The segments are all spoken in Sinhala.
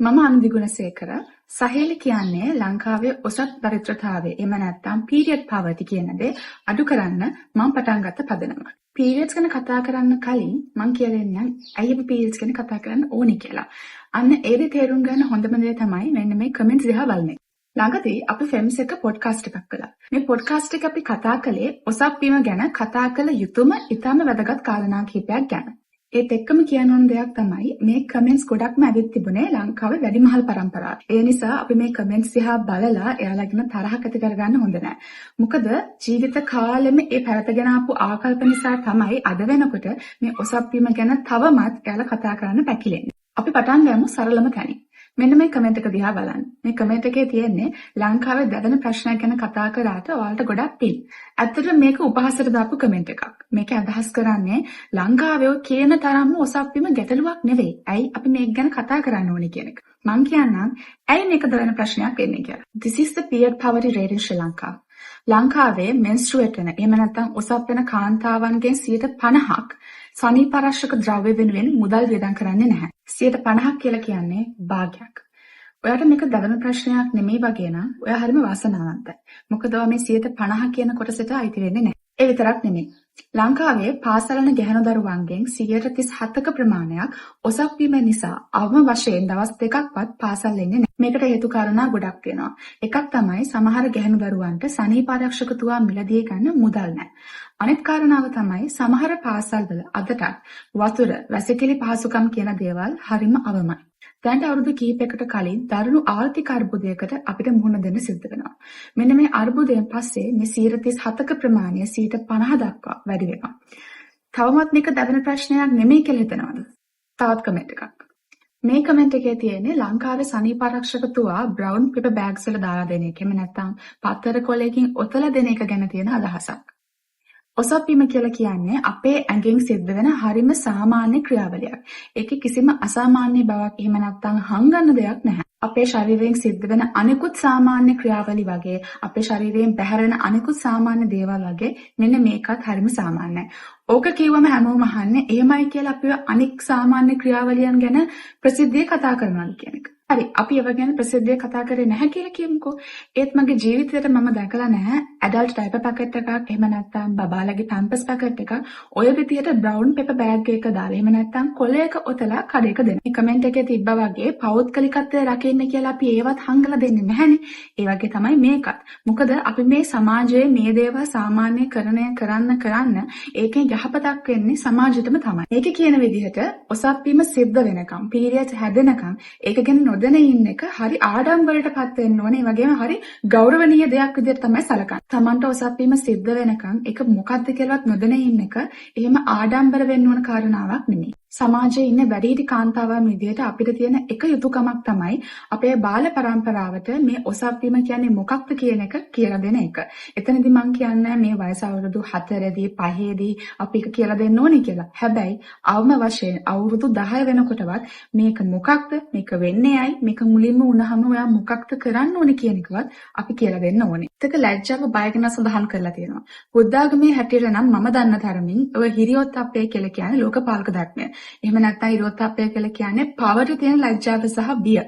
මම අනුදි ගුණසේකර සහේලි කියන්නේ ලංකාවේ ඔසත් දරිද්‍රතාවය එහෙම නැත්නම් පීරියඩ් පවර්ටි කියන දේ අඩු කරන්න මම පටන් ගත්ත පදනම. පීරියඩ්ස් ගැන කතා කරන්න කලින් මම කියලා දෙන්නම් ඇයි අපි පීරියඩ්ස් ගැන කතා කරන්න ඕනි කියලා. අන්න ඒ දේ තේරුම් ගන්න හොඳම දේ තමයි මෙන්න මේ කමෙන්ට්ස් දිහා බලන එක. ළඟදී අපි ෆෙම්ස් එක පොඩ්කාස්ට් එකක් කළා. මේ පොඩ්කාස්ට් එක අපි කතා කළේ ඔසප් වීම ගැන කතා කළ යුතුම ඉතාම වැදගත් කාරණා කිහිපයක් ගැන. ඒත් එක්කම කියන්න ඕන දෙයක් තමයි මේ කමෙන්ට්ස් ගොඩක්ම ඇවිත් තිබුණේ ලංකාවේ වැඩිමහල් පරම්පරාවට. ඒ නිසා අපි මේ කමෙන්ට්ස් දිහා බලලා එයාලගෙන තරහක් ඇති කරගන්න හොඳ නැහැ. මොකද ජීවිත කාලෙම ඒ පැවතගෙන ආපු ආකල්ප නිසා තමයි අද වෙනකොට මේ ඔසප් වීම ගැන තවමත් එයාලා කතා කරන්න පැකිලෙන්නේ. අපි පටන් ගමු සරලම තැනින්. මෙන්න මේ කමෙන්ට් එක දිහා බලන්න. මේ කමෙන්ට් එකේ තියෙන්නේ ලංකාවේ දැවෙන ප්‍රශ්නයක් ගැන කතා කරාට ඔයාලට ගොඩක් පිං. ඇත්තටම මේක උපහාසයට දාපු කමෙන්ට් එකක්. මේක අදහස් කරන්නේ ලංකාවේ කියන තරම්ම ඔසප් වීම ගැටලුවක් නෙවෙයි. ඇයි අපි මේක ගැන කතා කරන්න ඕනේ කියන එක. මම කියන්නම් ඇයි මේක දැවෙන ප්‍රශ්නයක් වෙන්නේ කියලා. This is the period poverty rate in Sri Lanka. ලංකාවේ menstruate වෙන එහෙම නැත්නම් ඔසප් වෙන කාන්තාවන්ගෙන් 50%ක් සනීපාරක්ෂක ද්‍රව්‍ය වෙනුවෙන් මුදල් වියදම් කරන්නේ නැහැ. 50% කියලා කියන්නේ භාගයක්. ඔයාට මේක දවන ප්‍රශ්නයක් නෙමෙයි වගේ නම් ඔයා හරිම වාසනාවන්තයි. මොකද ඔයා මේ 50% කියන කොටසට අයිති වෙන්නේ නැහැ. ඒ විතරක් නෙමෙයි. ලංකාවේ පාසල් යන ගැහැණු දරුවන්ගෙන් 37ක ප්‍රමාණයක් ඔසප් වීම නිසා අවම වශයෙන් දවස් දෙකක්වත් පාසල් එන්නේ නැහැ. මේකට හේතු කාරණා ගොඩක් තියෙනවා. එකක් තමයි සමහර ගැහැණු දරුවන්ට සනීපාරක්ෂක තුවා මිලදී ගන්න මුදල් නැහැ. අනෙත් කාරණාව තමයි සමහර පාසල්වල අදටත් වතුර, වැසිකිලි පහසුකම් කියන දේවල් හරිම අවමයි. දැන් අවුරුදු කිහිපයකට කලින් දරුණු ආර්ථික අර්බුදයකට අපිට මුහුණ දෙන්න සිද්ධ වෙනවා. මෙන්න මේ අර්බුදයෙන් පස්සේ මේ 37ක ප්‍රමාණය 50 දක්වා වැඩි වෙනවා. තවමත් මේක දැවෙන ප්‍රශ්නයක් නෙමෙයි කියලා හිතනවාද? තවත් කමෙන්ට් එකක්. මේ කමෙන්ට් එකේ තියෙන්නේ ලංකාවේ සනීපාරක්ෂක තුවා බ්‍රවුන් පේපර් බෑග්ස් වල දාලා දෙන එක. එහෙම නැත්නම් පත්තර කොලයකින් ඔතලා දෙන එක ගැන තියෙන අදහසක්. ඔසප් වීම කියලා කියන්නේ අපේ ඇඟෙන් සිද්ධ වෙන හරිම සාමාන්‍ය ක්‍රියාවලියක්. ඒකේ කිසිම අසාමාන්‍ය බවක් එහෙම නැත්නම් හංගන්න දෙයක් නැහැ. අපේ ශරීරයෙන් සිද්ධ වෙන අනිකුත් සාමාන්‍ය ක්‍රියාවලි වගේ අපේ ශරීරයෙන් බැහැරෙන අනිකුත් සාමාන්‍ය දේවල් වගේ මෙන්න මේකත් හරිම සාමාන්‍යයි. ඕක කිව්වම හැමෝම අහන්නේ එහෙමයි කියලා අපිව අනික් සාමාන්‍ය ක්‍රියාවලියන් ගැන ප්‍රසිද්ධියේ කතා කරනවා කියන එක. හරි අපි ඒව ගැන ප්‍රසිද්ධියේ කතා කරේ නැහැ කියලා කියමුකෝ. ඒත් මගේ ජීවිතේට මම දැකලා නැහැ ඇඩල්ට් ඩයපර් පැකට් එකක් එහෙම නැත්නම් බබාලගේ පැම්පර්ස් පැකට් එකක් ඔය විදියට බ්‍රවුන් පේපර් බෑග් එකක දාලා එහෙම නැත්නම් කොලයක ඔතලා කඩේක දෙන. මේ කමෙන්ට් එකේ තිබ්බා වගේ පෞද්ගලිකත්වය රකින්න කියලා අපි ඒවත් හංගලා දෙන්නේ නැහනේ. ඒ වගේ තමයි මේකත්. මොකද අපි මේ සමාජයේ මේ දේවල් සාමාන්‍යකරණය කරන්න ඒකෙන් යහපතක් වෙන්නේ සමාජෙටම තමයි. මේකේ කියන විදිහට ඔසප් වීම සිද්ධ වෙනකම් පීරියඩ්ස් හැදෙනකම් ඒක ගැන නොදැන ඉන්න එක හරි ආඩම්බරයටපත් වෙන්න ඕනේ. ඒ වගේම හරි ගෞරවනීය දෙයක් විදිහට තමයි සලකන්නේ. Tamanට ඔසප් වීම සිද්ධ වෙනකම් ඒක මොකක්ද කියලාවත් නොදැන ඉන්න එක එහෙම ආඩම්බර වෙන්න ඕන කාරණාවක් නෙමෙයි. සමාජයේ ඉන්න වැඩිහිටි කාන්තාවන් විදිහට අපිට තියෙන එක යුතුයකමක් තමයි අපේ බාල පරම්පරාවට මේ ඔසප් වීම කියන්නේ මොකක්ද කියන එක කියලා දෙන එක. එතනදී මම කියන්නේ මේ වයස අවුරුදු 4දී 5දී අපි එක කියලා දෙන්න ඕනේ කියලා. හැබැයි අවම වශයෙන් අවුරුදු 10 වෙනකොටවත් මේක මොකක්ද? මේක වෙන්නේ ඇයි? මේක මුලින්ම වුණාම ඔයා මොකක්ද කරන්න ඕනේ කියන එකවත් අපි කියලා දෙන්න ඕනේ. ඒක ලැජ්ජාව බය ගැන සඳහන් කරලා තියෙනවා. බුද්ධාගමේ හැටියට නම් මම දන්න තරමින් ඔය හිරියොත් අපේ කියලා කියන්නේ ලෝකපාලක ධර්මය. එහෙම නැත්නම් ඉරොත්ප්පය කියලා කියන්නේ පවට තියෙන ලැජ්ජාව සහ බිය.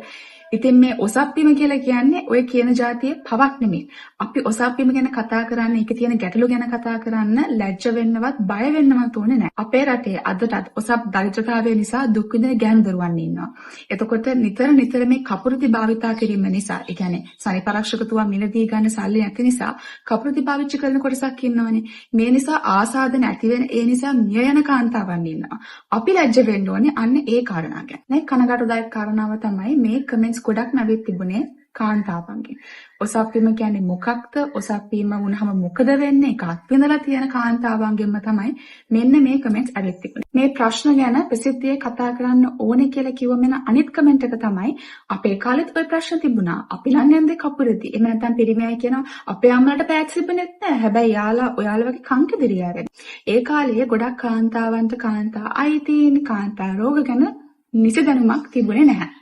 ඉතින් මේ ඔසප් වීම කියලා කියන්නේ ඔය කියන જાතියේ පවක් නෙමෙයි. අපි ඔසප් වීම ගැන කතා කරන්නේ ඒකේ තියෙන ගැටලු ගැන කතා කරන්න ලැජ්ජ වෙන්නවත් බය වෙන්නවත් ඕනේ නැහැ. අපේ රටේ අදටත් ඔසප් දරිද්‍රතාවය නිසා දුක් විඳින ගැහැණු දරුවන් ඉන්නවා. එතකොට නිතර මේ කපුරුදි භාවිතා කිරීම නිසා, ඒ කියන්නේ සනීපාරක්ෂක තුවා මිලදී ගන්න සල්ලි නැති නිසා කපුරුදි පාවිච්චි කරන කොටසක් ඉන්නවනේ. මේ නිසා ආසාද නැති වෙන ඒ නිසා මිය යන කාන්තාවන් ඉන්නවා. අපි ලැජ්ජ වෙන්න ඕනේ අන්න ඒ කාරණා ගැන. නේ කනගාටුදායක කාරණාව තමයි මේ කමෙන්ට්ස් ගොඩක් නැවෙත් තිබුණේ කාන්තාවන්ගෙන්. ඔසප් වීම කියන්නේ මොකක්ද? ඔසප් වීම වුණාම මොකද වෙන්නේ? ඒක අත්විඳලා තියෙන කාන්තාවන්ගෙන්ම තමයි මෙන්න මේ කමෙන්ට්ස් ඇවිත් තිබුණේ. මේ ප්‍රශ්න ගැන ප්‍රසිද්ධියේ කතා කරන්න ඕනේ කියලා කිව්වම අනිත් කමෙන්ට් එක තමයි අපේ කාලෙත් ওই ප්‍රශ්න තිබුණා. අපි නම් යන්නේ කපුරදී. එහෙම නැත්නම් පිරිමියයි කියනවා අපේ අම්මලාට පෑක්ස් තිබුණෙත් නැහැ. හැබැයි ඔයාලා වගේ කංකදිරියාගෙන. ඒ කාලේ ගොඩක් කාන්තාවන්ට කාන්තා අයිතීන් කාන්තා රෝග ගැන නිසි දැනුමක් තිබුණේ නැහැ.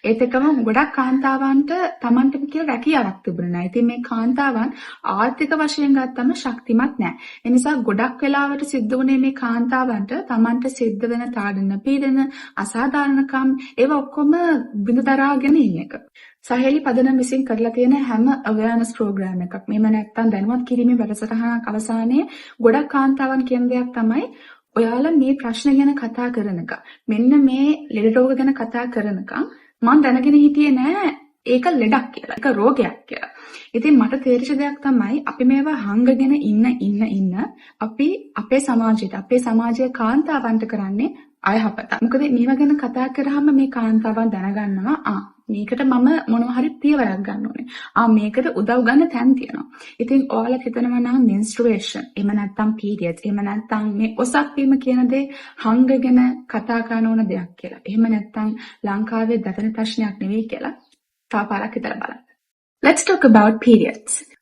ඒත් එක්කම ගොඩක් කාන්තාවන්ට Tamanට කියලා රැකියාවක් තිබුණේ නැහැ. ඉතින් මේ කාන්තාවන් ආර්ථික වශයෙන් ගත්තම ශක්තිමත් නැහැ. ඒ නිසා ගොඩක් වෙලාවට සිද්ධ වුණේ මේ කාන්තාවන්ට Tamanට සිද්ධ වෙන තාඩන පීඩන, අසාධාරණකම් ඒවා ඔක්කොම බිඳදරාගෙන ඉන්න එක. සහේලි පදනම් විසින් කරලා තියෙන හැම awareness program එකක්. මේව නැත්තම් දැනුවත් කිරීමේ වැඩසටහනක් අවසානයේ ගොඩක් කාන්තාවන් කියන දෙයක් තමයි ඔයාලා මේ ප්‍රශ්න ගැන කතා කරනකම් මෙන්න මේ ලෙඩ රෝග ගැන කතා කරනකම් මම දැනගෙන හිටියේ නෑ ඒක ලෙඩක් කියලා. ඒක රෝගයක් කියලා. ඉතින් මට තේරිච්ච දෙයක් තමයි අපි මේවා හංගගෙන ඉන්න අපි අපේ සමාජයේ කාන්තාවන්ට කරන්නේ අයහපත. මොකද මේවා ගැන කතා කරාම මේ කාන්තාවන් දැනගන්නවා මේකට මම මොනවා හරි පියවරක් ගන්න ඕනේ. මේකට උදව් ගන්න තැන් තියෙනවා. ඉතින් ඔයාලා හිතනවා නම් menstruation, එහෙම නැත්නම් periods, එහෙම නැත්නම් මේ ඔසක් වීම කියන දේ හංගගෙන කතා කරන ඕන දෙයක් කියලා. එහෙම නැත්නම් ලංකාවේ දතන ප්‍රශ්නයක් නෙවෙයි කියලා තව පාරක් හිතලා බලන්න. Let's talk about periods.